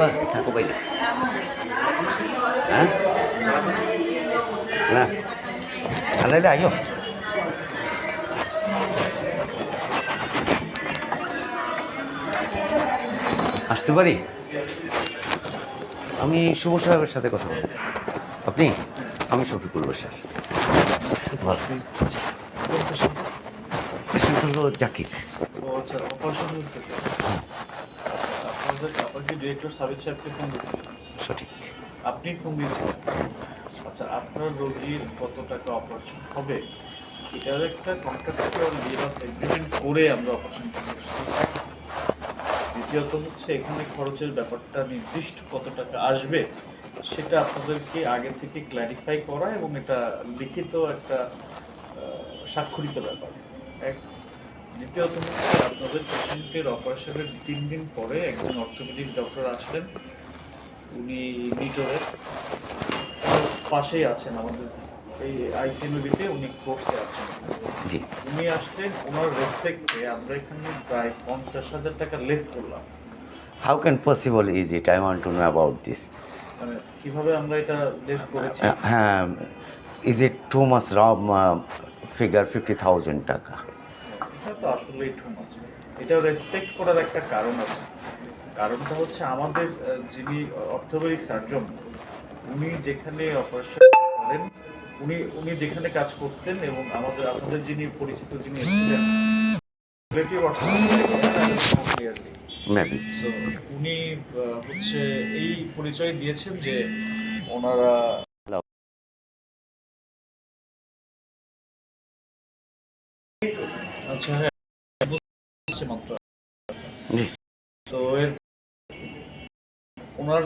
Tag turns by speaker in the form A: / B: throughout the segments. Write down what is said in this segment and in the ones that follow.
A: বা থাকো বাইরে। হ্যাঁ না আলাইলে আইও। আসতে পারি? আমি শুভ সাহেবের সাথে কথা বলবো। আপনি? আমি শফিকুল বসার। ভালো আছি। পেশেন্ট হলো জাকির।
B: ও আচ্ছা, অপারেশন হয়েছে তো? আচ্ছা, আপনার কি ডিরেক্টর সাবিত সাহেবকে ফোন দিয়েছিলেন?
A: সঠিক।
B: আপনি ফোন দিয়েছিলেন? আচ্ছা, আপনার রোগীর কত টাকা অপারেশন হবে এটার একটা কন্ট্রাকচুয়াল ডিল অফ এগ্রিমেন্ট করে আমরা অপারেশনটা করছি। দ্বিতীয়ত হচ্ছে এখানে খরচের ব্যাপারটা নির্দিষ্ট কত টাকা আসবে সেটা আপনাদেরকে আগে থেকে ক্ল্যারিফাই করা এবং এটা লিখিত একটা স্বাক্ষরিত ব্যাপার এক। দ্বিতীয়ত হচ্ছে আপনাদের পেশেন্টের অপারেশনের 3 দিন পরে একজন অর্থোপেডিক ডক্টর আসলেন। উনি মিটরের পাশেই আছেন আমাদের এই আইসিএমবিতে, উনি কোর্সে আছেন।
A: জি।
B: উনি আসলেন, ওনার রেসপেক্টে আমরা এখানে প্রায় 50,000 টাকা লেস করলাম।
A: How can possible is it? I want to know about this.
B: মানে কিভাবে আমরা এটা লেস করেছি?
A: হ্যাঁ, is it too much figure 50,000 টাকা?
B: এটা তো আসলেই টু মাচ। এটা রেসপেক্ট করার একটা কারণ আছে। কারণটা হচ্ছে আমাদের যিনি অর্থোপেডিক সার্জন, উনি যেখানে অপারেশন করেন, উনি উনি যেখানে কাজ করতেন এবং আপনাদের যিনি পরিচিত যিনি ছিলেন রিলেটিভ
A: মেবি।
B: সো উনি হচ্ছে এই পরিচয় দিয়েছেন যে ওনারা আচ্ছা হ্যাঁ বুঝছি মাত্র।
A: জি।
B: তো এর ওনার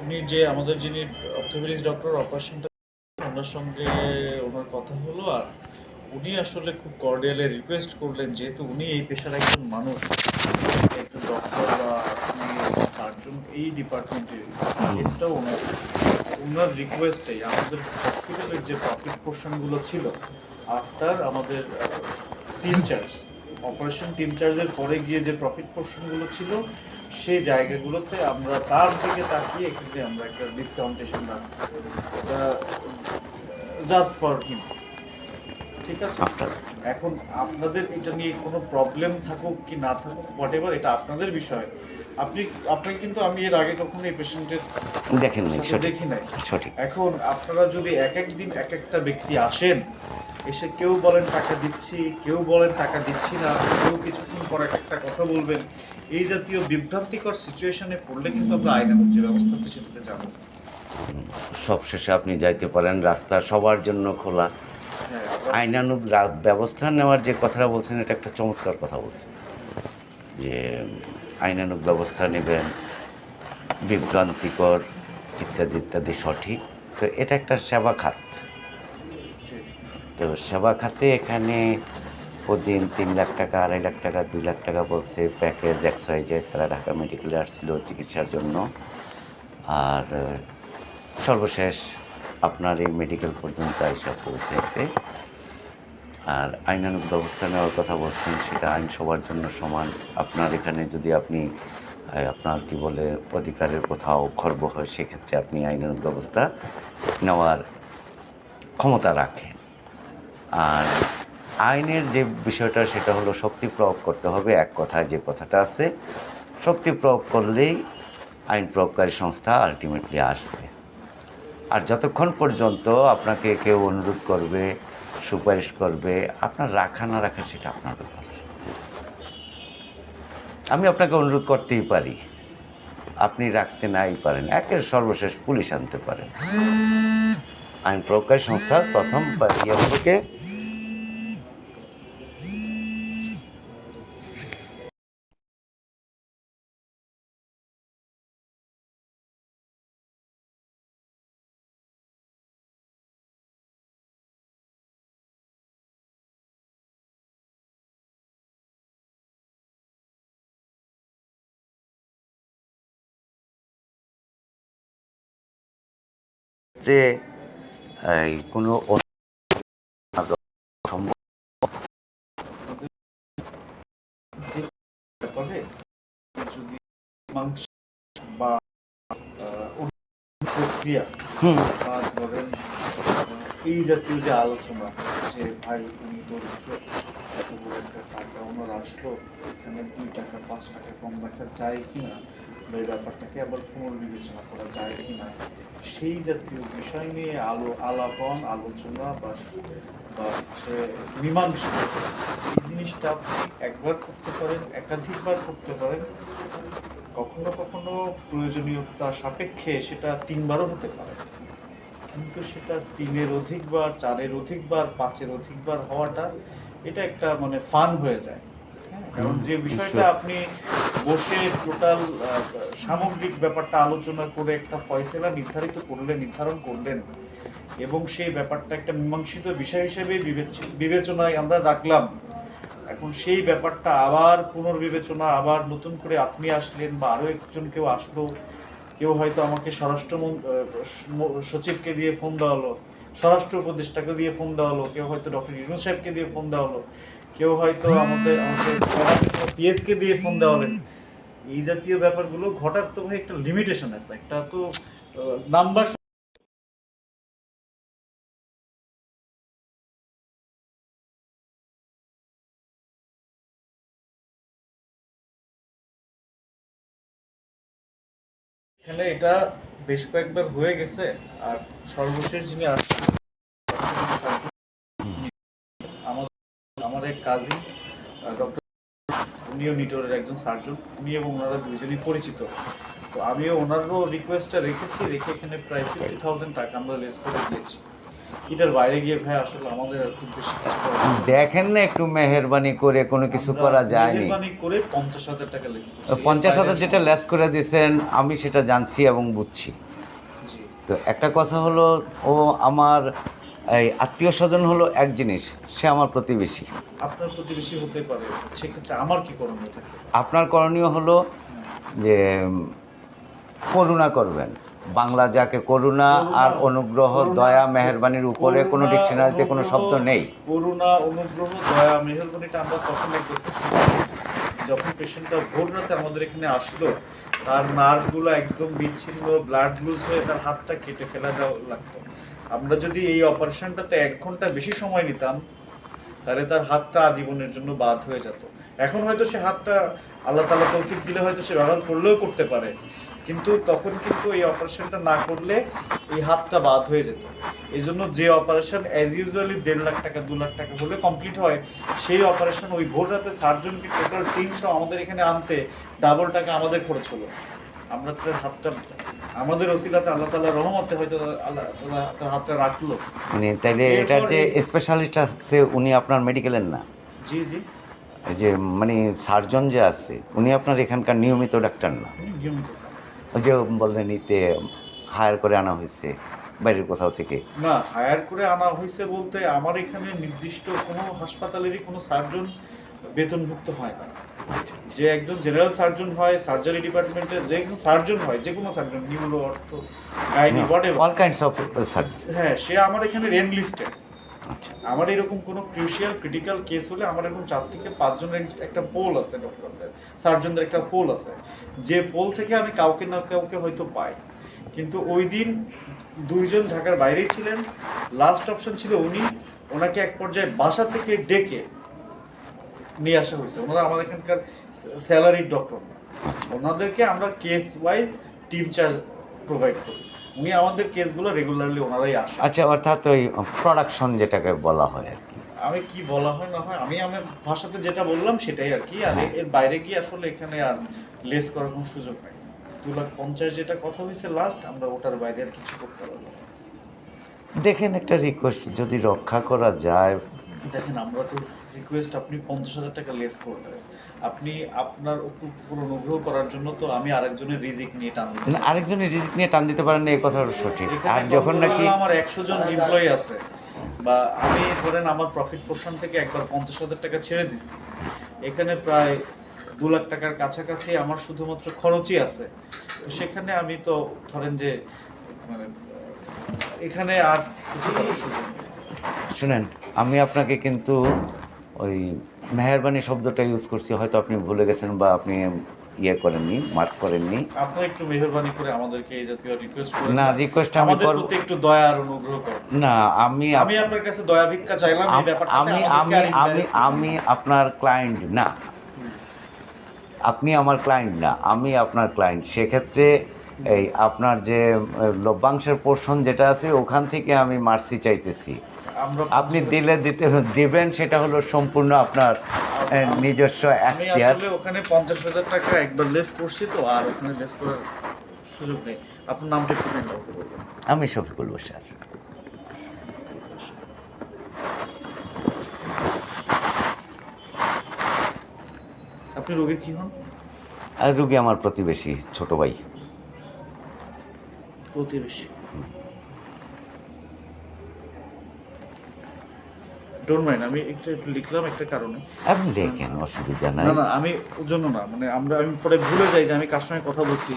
B: উনি যে আমাদের যিনি অর্থোপেডিক্স ডক্টর অপারেশনটা ওনার সঙ্গে ওনার কথা হলো, আর উনি আসলে খুব কর্ডিয়ালি রিকোয়েস্ট করলেন যেহেতু উনি এই পেশার একজন মানুষ, একজন ডক্টর বা আপনি সার্জন এই ডিপার্টমেন্টের এক্সটাও ওনার রিকোয়েস্টেই আমাদের হসপিটালের যে প্রফিট পোর্শনগুলো ছিল আফটার আমাদের টিম চার্জ, অপারেশন টিম চার্জের পরে গিয়ে যে প্রফিট পোর্শনগুলো ছিল সেই জায়গাগুলোতে আমরা তার দিকে তাকিয়ে এক্ষেত্রে আমরা একটা ডিসকাউন্টেশন রাখছি, এটা জাস্ট ফর হিম। ঠিক আছে? এখন আপনাদের এটা নিয়ে কোনো প্রবলেম থাকুক কি না থাকুক হোয়াট এভার, এটা আপনাদের বিষয়। আপনি আপনাকে কিন্তু আমি এর আগে কখনো এই পেশেন্টের
A: দেখেন নাই।
B: সাথে
A: সঠিক।
B: দেখি নাই।
A: সঠিক।
B: এখন আপনারা যদি এক এক দিন এক একটা ব্যক্তি আসেন, এসে কেউ বলেন টাকা দিচ্ছি, কেউ বলেন টাকা দিচ্ছি না, কেউ কিছুক্ষণ পর এক একটা কথা বলবেন, এই জাতীয় বিভ্রান্তিকর সিচুয়েশনে পড়লে কিন্তু আমরা আইনানুগ যে ব্যবস্থা আছে সেটাতে যাবো।
A: সবশেষে আপনি যাইতে পারেন, রাস্তা সবার জন্য খোলা।
B: হ্যাঁ,
A: আইনানুগ ব্যবস্থা নেওয়ার যে কথাটা বলছেন এটা একটা চমৎকার কথা বলছেন, যে আইনানুগ ব্যবস্থা নেবেন, বিভ্রান্তিকর ইত্যাদি ইত্যাদি সঠিক। তো এটা একটা সেবা খাত। তো সেবা খাতে এখানে প্রতিদিন 3 লাখ টাকা, 2.5 লাখ টাকা, 2 লাখ টাকা বলছে প্যাকেজ XYZ। তারা ঢাকা মেডিকেলে আসছিল চিকিৎসার জন্য। আর সর্বশেষ আপনার এই মেডিকেল পর্যন্ত এসে পৌঁছেছে। আর আইনানুগ ব্যবস্থা নেওয়ার কথা বলছেন, সেটা আইন সবার জন্য সমান। আপনার এখানে যদি আপনি আপনার কি বলে অধিকারের কোথাও খর্ব হয়, সেক্ষেত্রে আপনি আইনানুগ ব্যবস্থা নেওয়ার ক্ষমতা রাখেন। আর আইনের যে বিষয়টা সেটা হলো শক্তি প্রয়োগ করতে হবে। এক কথায় যে কথাটা আছে, শক্তি প্রয়োগ করলেই আইন প্রয়োগকারী সংস্থা আলটিমেটলি আসবে। আর যতক্ষণ পর্যন্ত আপনাকে কেউ অনুরোধ করবে, সুপারিশ করবে, আপনার রাখা না রাখা সেটা আপনার ব্যাপার। আমি আপনাকে অনুরোধ করতেই পারি, আপনি রাখতে নাই পারেন, একের সর্বশেষ পুলিশ আনতে পারেন। আইন প্রয়োগকারী সংস্থার প্রথম থেকে যে কোনো সম্ভব
B: ব্যাপারে যদি মাংস প্রক্রিয়া
A: হুম
B: বা ধরেন এই জাতীয় যে আলোচনা যে ভাই উনি দরিদ্র, এত বড় একটা টাকা ওনার আসলো, এখানে 2 টাকা 5 টাকা কম রাখা যায় কিনা বা এই ব্যাপারটাকে আবার পুনর্বিবেচনা করা যায় কিনা, সেই জাতীয় বিষয় নিয়ে আলাপন আলোচনা বা হচ্ছে মীমাংসা, এই জিনিসটা আপনি একবার করতে পারেন, একাধিকবার করতে পারেন, কখনো কখনো প্রয়োজনীয়তা সাপেক্ষে সেটা 3বারও হতে পারে, কিন্তু সেটা 3-এর অধিকবার, 4-এর অধিকবার, 5-এর অধিকবার হওয়াটা এটা একটা মানে ফান হয়ে যায়। হ্যাঁ, কারণ যে বিষয়টা আপনি বসে টোটাল সামগ্রিক ব্যাপারটা আলোচনা করে একটা ফয়সালা নির্ধারণ করলেন এবং সেই ব্যাপারটা একটা মীমাংসিত বিষয় হিসেবে বিবেচনায় আমরা রাখলাম। এখন সেই ব্যাপারটা আবার পুনর্বিবেচনা, আবার নতুন করে আপনি আসলেন বা আরও একজন কেউ আসলো, কেউ হয়তো আমাকে সচিবকে দিয়ে ফোন দেওয়া হলো, স্বরাষ্ট্র উপদেষ্টাকে দিয়ে ফোন দেওয়া হলো, কেউ হয়তো ডক্টর ইউনূস সাহেবকে দিয়ে ফোন দেওয়া হলো, কেউ হয়তো আমাদের পিএসকে দিয়ে ফোন দেওয়া হলেন। এই জাতীয় ব্যাপারগুলো ঘটার তো ভাই একটা লিমিটেশন আছে, একটা তো নাম্বার। এখানে এটা বেশ কয়েকবার হয়ে গেছে। আর সর্বশেষ যিনি আসছেন আমাদের আমার এক কাজিন ডক্টর, উনিও নিটোরের একজন সার্জন, উনি এবং ওনারা দুইজনই পরিচিত। তো আমিও ওনারও রিকোয়েস্টটা রেখে এখানে প্রায় 50,000 টাকা আমরা লেস করে দিয়েছি। এটার বাইরে গিয়ে ভাই আসলে আমাদের আর খুব বেশি কিছু করার নেই।
A: দেখেন না একটু মেহেরবানি করে কোনো কিছু করা যায়নি।
B: মেহেরবানি করে 50,000 টাকা লেস করছি।
A: 50,000 যেটা লেস করে দিয়েছেন আমি সেটা জানছি এবং বুঝছি।
B: জি।
A: তো একটা কথা হলো, ও আমার এই আত্মীয় স্বজন হলো এক জিনিস, সে আমার প্রতিবেশী।
B: আপনার প্রতিবেশী হতে পারে, সেক্ষেত্রে আমার কি করণীয় থাকে?
A: আপনার করণীয় হলো যে করুণা করবেন। বাংলা যাকে করুণা আর অনুগ্রহ, দয়া, মেহেরবানির উপরে কোনো ডিকশনারিতে কোনো শব্দ নেই।
B: করুণা, অনুগ্রহ, দয়া, মেহেরবানিটা আমরা তখন দেখতেছি যখন পেশেন্টটা ভোর রাতে আমাদের এখানে আসলো, তার নার্ভগুলো একদম বিচ্ছিন্ন, ব্লাড লুজ হয়ে তার হাতটা কেটে ফেলা দেওয়া লাগতো। আমরা যদি এই অপারেশনটাতে 1 ঘন্টা বেশি সময় নিতাম, তাহলে তার হাতটা আজীবনের জন্য বাদ হয়ে যেত। এখন হয়তো সে হাতটা আল্লাহ তাআলা তৌফিক দিলে হয়তো সে ব্যবহার করলেও করতে পারে, কিন্তু তখন কিন্তু এই অপারেশনটা না করলে এই হাতটা বাদ হয়ে যেত। এই জন্য যে অপারেশন অ্যাজ ইউজুয়ালি 1.5 লাখ টাকা 2 লাখ টাকা হলে কমপ্লিট হয়, সেই অপারেশন ওই ভোর রাতে সার্জনকে টোটাল টিমসহ আমাদের এখানে আনতে ডাবল টাকা আমাদের খরচ হলো। আমরা তার হাতটা আমাদের ওসিলাতে আল্লাহ তাআলার রহমতে হয়তো আল্লাহ তাআলা তার হাতটা রাখলো।
A: মানে তাইলে এটার যে স্পেশালিস্ট আছে উনি আপনার মেডিকেলের না?
B: জি জি,
A: এই যে মানে সার্জন যে আছে উনি আপনার এখানকার নিয়মিত ডাক্তার না?
B: নিয়মিত
A: ওই যে বললেন ইতে হায়ার করে আনা হয়েছে বাইরের কোথাও থেকে?
B: না, হায়ার করে আনা হয়েছে বলতে আমার এখানে নির্দিষ্ট কোনো হাসপাতালেরই কোনো সার্জন বেতনভুক্ত হয় না। যে একজন জেনারেল সার্জন হয়, সার্জারি ডিপার্টমেন্টের যে কোনো সার্জন হয়, যে কোনো সার্জন, নিউরো, অর্থ, gynae, whatever,
A: all kinds of surgeon.
B: হ্যাঁ, সে আমার এখানে এনলিস্টেড।
A: আচ্ছা,
B: আমার এরকম কোনো ক্রিটিক্যাল কেস হলে আমার এরকম 4 থেকে 5 জনের একটা পোল আছে, ডক্টরদের সার্জনদের একটা পোল আছে, যে পোল থেকে আমি কাউকে না কাউকে হয়তো পাই। কিন্তু ওই দিন 2 জন ঢাকার বাইরেই ছিলেন, লাস্ট অপশন ছিল উনি। ওনাকে এক পর্যায়ে বাসা থেকে ডেকে নিয়ে আসা হয়েছে। ওনারা আমার এখানকার স্যালারিড ডক্টর না, ওনাদেরকে আমরা case wise team charge provide করি। উনি আমাদের কেসগুলো রেগুলারলি ওনারাই আসেন।
A: আচ্ছা, অর্থাৎ ওই প্রোডাকশন যেটাকে বলা হয় আর কি।
B: আমি কি বলা হয় না হয়, আমি আমার ভাষাতে যেটা বললাম সেটাই আর কি। আর এর বাইরে কি আসলে এখানে আর লেস করার কোনো সুযোগ নাই। 2,50,000 যেটা কথা হয়েছে লাস্ট, আমরা ওটার বাইরে আর কিছু করতে পারবো না।
A: দেখেন একটা রিকোয়েস্ট যদি রক্ষা করা যায়।
B: দেখেন, আমরা তো রিকোয়েস্ট, আপনি 50,000 টাকা লেস করলেন, আপনি আপনার উপর অনুগ্রহ করার জন্য তো আমি আরেকজনের রিজিক নিয়ে টান দিই।
A: আরেকজনের রিজিক নিয়ে টান দিতে পারেন না, এই কথাটা সঠিক। আর
B: এখানে
A: যখন নাকি
B: আমার 100 জন এমপ্লয়ি আছে, বা আমি ধরেন আমার প্রফিট পোর্শন থেকে একবার 50,000 টাকা ছেড়ে দিছি, এখানে প্রায় 2 লাখ টাকার কাছাকাছি আমার শুধুমাত্র খরচই আছে। তো সেখানে আমি তো ধরেন যে মানে এখানে আর কিছু করার সুযোগ নেই।
A: শুনেন, আমি আপনাকে কিন্তু ওই মেহেরবানি শব্দটা ইউজ করছি, হয়তো আপনি ভুলে গেছেন বা আপনি ইয়ে করেননি, মার্ক করেননি।
B: আপনারা একটু মেহেরবানি করে আমাদেরকে এই জাতীয় রিকোয়েস্ট করেন
A: না, রিকোয়েস্ট আমি
B: আমাদের
A: করব
B: প্রতি একটু দয়া আর অনুগ্রহ করেন।
A: না। আমি
B: আমি আপনার কাছে দয়া ভিক্ষা চাইলাম এই ব্যাপারটাতে
A: আমি
B: আমাদেরকে
A: আমি
B: আর
A: আমি
B: embarrass করবেন
A: আমি
B: না।
A: আপনার ক্লায়েন্ট না, আপনি আমার ক্লায়েন্ট না, আমি আপনার ক্লায়েন্ট। সেক্ষেত্রে এই আপনার যে লভ্যাংশের পোর্শন যেটা আছে ওখান থেকে আমি মার্সি চাইতেছি।
B: আমরা
A: আপনি দিবেন সেটা হলো সম্পূর্ণ আপনার নিজস্ব
B: আমি
A: এখতিয়ার।
B: আসলে ওখানে 50,000 টাকা একবার লেস করছি তো, আর ওখানে লেস করার সুযোগ নেই। আপনার নামটা একটু কাইন্ডলি আমাকে বলবেন।
A: আমি শফিকুল বসার।
B: আপনি রোগীর কি হন?
A: আর রুগী আমার প্রতিবেশী, ছোট ভাই।
B: প্রতিবেশী। ডোন্ট মাইন্ড, আমি একটু একটু লিখলাম একটা কারণে।
A: আপনি লেখেন, অসুবিধা নাই।
B: না না, আমি ওর জন্য না, মানে আমি পরে ভুলে যাই যে আমি কার সঙ্গে কথা বলছি।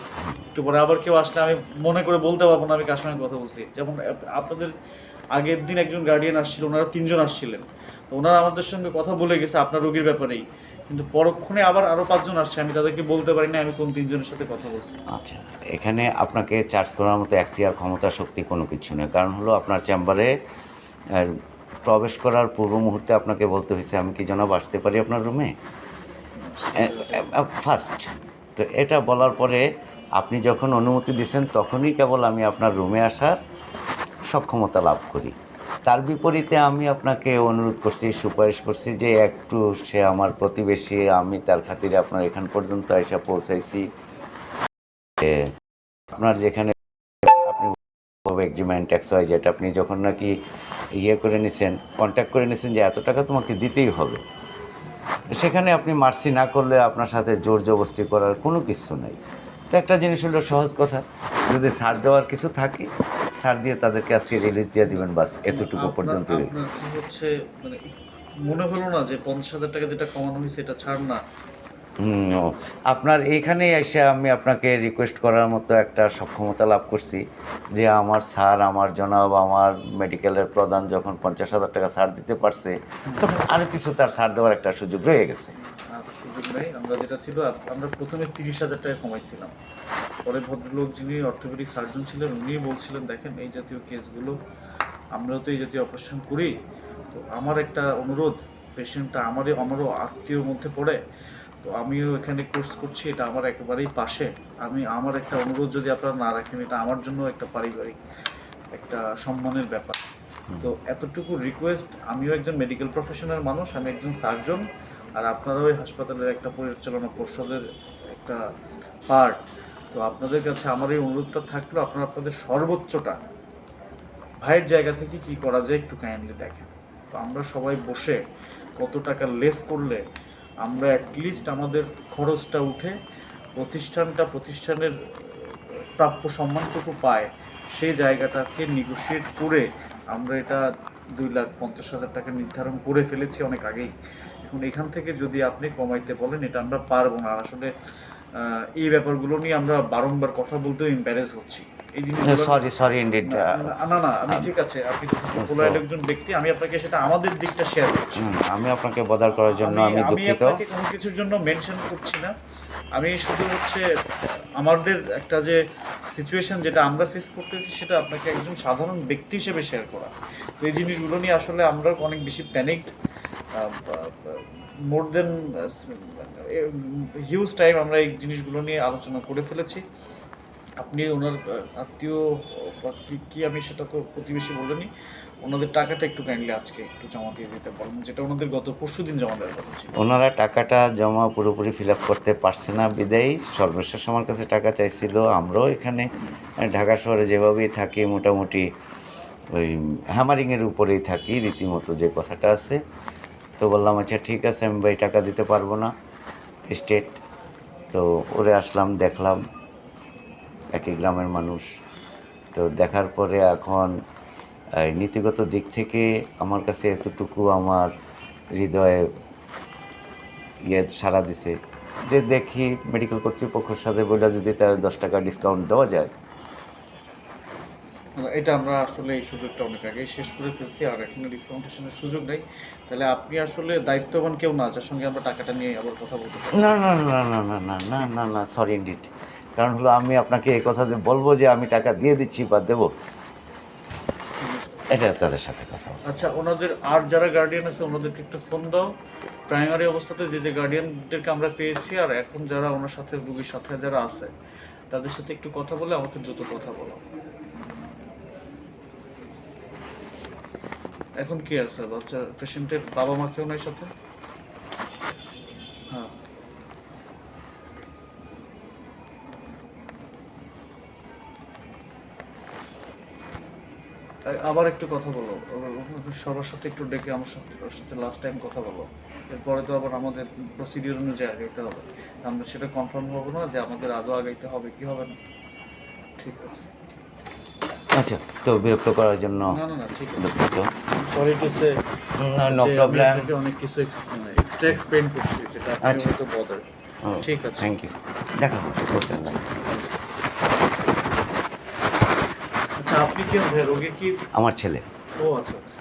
B: একটু পরে আবার কেউ আসলে আমি মনে করে বলতে পারবো না আমি কার সঙ্গে কথা বলছি। যেমন আপনাদের আগের দিন একজন গার্ডিয়ান আসছিল, ওনারা 3 জন আসছিলেন, তো ওনারা আমাদের সঙ্গে কথা বলে গেছে আপনার রোগীর ব্যাপারেই, কিন্তু পরক্ষণে আবার আরও 5 জন আসছে, আমি তাদেরকে বলতে পারি না আমি কোন 3 জনের সাথে কথা বলছি।
A: আচ্ছা, এখানে আপনাকে চার্জ করার মতো এখতিয়ার, ক্ষমতা, শক্তি কোনো কিছু নেই। কারণ হলো আপনার চেম্বারে প্রবেশ করার পূর্ব মুহূর্তে আপনাকে বলতে হয়েছে আমি কি জনাব আসতে পারি আপনার রুমে, ফার্স্ট। তো এটা বলার পরে আপনি যখন অনুমতি দিয়েছেন তখনই কেবল আমি আপনার রুমে আসার সক্ষমতা লাভ করি। তার বিপরীতে আমি আপনাকে অনুরোধ করছি, সুপারিশ করছি যে একটু, সে আমার প্রতিবেশী, আমি তার খাতিরে আপনার এখান পর্যন্ত এসে পৌঁছাইছি। আপনার যেখানে আপনি এগ্রিমেন্ট XYZ আপনি যখন নাকি ইয়ে করে নিছেন, কন্ট্যাক্ট করে নিছেন যে এত টাকা তোমাকে দিতেই হবে, সেখানে আপনি মার্সি না করলে আপনার সাথে জোর জবরদস্তি করার কোনো কিছু নেই। তো একটা জিনিস হলো সহজ কথা, যদি ছাড় দেওয়ার কিছু থাকে ছাড় দিয়ে তাদেরকে আজকে রিলিজ দিয়ে দিবেন, বাস এতটুকু পর্যন্ত।
B: আপনার কি হচ্ছে, মানে মনে হলো না যে 50,000 টাকা যেটা কমানো হয়েছে এটা ছাড় না?
A: ও, আপনার এইখানেই এসে আমি আপনাকে রিকোয়েস্ট করার মতো একটা সক্ষমতা লাভ করছি যে আমার স্যার, আমার জনাব, আমার মেডিকেলের প্রধান যখন 50,000 টাকা ছাড় দিতে পারছে, তখন আরও কিছু তার ছাড় দেওয়ার একটা সুযোগ রয়ে গেছে।
B: আর সুযোগ নেই। আমরা যেটা ছিল, আমরা প্রথমে 30,000 টাকা কমাইছিলাম। পরে ভদ্রলোক যিনি অর্থোপেডিক সার্জন ছিলেন উনি বলছিলেন দেখেন এই জাতীয় কেসগুলো আমরাও তো এই জাতীয় অপারেশন করি, তো আমার একটা অনুরোধ, পেশেন্টটা আমারও আত্মীয়র মধ্যে পড়ে, তো আমিও এখানে কোর্স করছি, এটা আমার একেবারেই পাশে, আমার একটা অনুরোধ যদি আপনারা না রাখেন, এটা আমার জন্য একটা পারিবারিক একটা সম্মানের ব্যাপার। তো এতটুকু রিকোয়েস্ট, আমিও একজন মেডিকেল প্রফেশনাল মানুষ, আমি একজন সার্জন, আর আপনারাও ওই হাসপাতালের একটা পরিচালনা পর্ষদের একটা পার্ট। তো আপনাদের কাছে আমার এই অনুরোধটা থাকলো, আপনারা আপনাদের সর্বোচ্চটা ভাইয়ের জায়গা থেকে কি করা যায় একটু কাইন্ডলি দেখেন। তো আমরা সবাই বসে কত টাকা লেস করলে আমরা অ্যাটলিস্ট আমাদের খরচটা উঠে প্রতিষ্ঠানের প্রাপ্য সম্মানটুকু পায়, সেই জায়গাটাকে নেগোশিয়েট করে আমরা এটা 2,50,000 টাকা নির্ধারণ করে ফেলেছি অনেক আগেই। এখন এখান থেকে যদি আপনি কমাইতে বলেন এটা আমরা পারবো না। আর আসলে এই ব্যাপারগুলো নিয়ে আমরা বারংবার কথা বলতেও এম্বারেস হচ্ছি। এই জিনিসগুলো
A: সরি ইনডিড।
B: না, আমি ঠিক আছে, আপনি পোলাইট একজন ব্যক্তি, আমি আপনাকে সেটা আমাদের দিকটা শেয়ার করছি।
A: আমি আপনাকে বদার করার জন্য আমি দুঃখিত।
B: আপনাকে কোনো কিছুর জন্য মেনশন করছি না, আমি শুধু হচ্ছে আমাদের একটা যে সিচুয়েশন যেটা আমরা ফেস করতেছি সেটা আপনাকে একজন সাধারণ ব্যক্তি হিসেবে শেয়ার করা। তো এই জিনিসগুলো নিয়ে আসলে আমরা অনেক বেশি প্যানিকড, মোর দেন হিউজ টাইম আমরা এই জিনিসগুলো নিয়ে আলোচনা করে ফেলেছি। আপনি ওনার আত্মীয় কি আমি সেটা তো প্রতিবেশী বলেনি, ওনাদের টাকাটা একটু কাইন্ডলি আজকে একটু জমা দিয়ে দিতে বলেন, যেটা ওনাদের গত পরশুদিন জমা দেওয়ার কথা ছিল।
A: ওনারা টাকাটা জমা পুরোপুরি ফিল আপ করতে পারছে না বিদায়ী সর্বশেষ আমার কাছে টাকা চাইছিল। আমরাও এখানে ঢাকা শহরে যেভাবেই থাকি মোটামুটি ওই হ্যামারিংয়ের উপরেই থাকি রীতিমতো, যে কথাটা আছে। তো বললাম আচ্ছা ঠিক আছে, আমি ভাই টাকা দিতে পারবো না স্টেট। তো ওরে আসলাম, দেখলাম একই গ্রামের মানুষ। তো দেখার পরে এখন নীতিগত দিক থেকে আমার কাছে এতটুকু আমার হৃদয়ে সাড়া দিছে যে দেখি মেডিকেল কর্তৃপক্ষের সাথে বলে যদি তার 10 টাকা ডিসকাউন্ট দেওয়া যায়।
B: এটা আমরা আসলে এই সুযোগটা অনেক আগেই শেষ করে ফেলছি, আর এখানে ডিসকাউন্টেশনের সুযোগ নেই। তাহলে আপনি আসলে দায়িত্ববান কেউ না যার সঙ্গে আমরা টাকাটা নিয়ে আবার কথা বলতে পারি।
A: না না না না না না না না না সরি ইন্ডিড। কারণ হলো আমি আপনাকে এই কথা যে বলবো যে আমি টাকা দিয়ে দিচ্ছি বা দেবো, এটা তাদের সাথে কথা বলবো।
B: আচ্ছা, ওনাদের আর যারা গার্ডিয়ান আছে ওনাদেরকে একটু ফোন দাও। প্রাইমারি অবস্থাতে যে গার্ডিয়ানদেরকে আমরা পেয়েছি আর এখন যারা ওনার সাথে রুগীর সাথে যারা আছে তাদের সাথে একটু কথা বলে আমাকে দ্রুত কথা বলো। এখন কি আছে, বাচ্চা পেশেন্টের বাবা মা কেউ নাই সাথে? হ্যাঁ, আবার একটু কথা বলো সবার সাথে, একটু ডেকে আমার সাথে ওর সাথে লাস্ট টাইম কথা বলো। এরপরে তো আবার আমাদের প্রসিডিউর অনুযায়ী আগাইতে হবে। আমরা সেটা কনফার্ম হবো না যে আমাদের আদৌ আগাইতে হবে কি হবে না। ঠিক আছে।
A: আচ্ছা, তো বিরক্ত করার জন্য
B: না না না, ঠিক আছে।
A: দুঃখিত।
B: Sorry to say,
A: no problem.
B: অনেক কিছু এক্সট্রা এক্সপ্লেইন করছি যেটা আপনি
A: আচ্ছা।
B: হয়তো বদার। ঠিক আছে।
A: Thank you. দেখা হচ্ছে।
B: আচ্ছা, আপনি কি রোগী কি?
A: আমার ছেলে।
B: ও আচ্ছা আচ্ছা।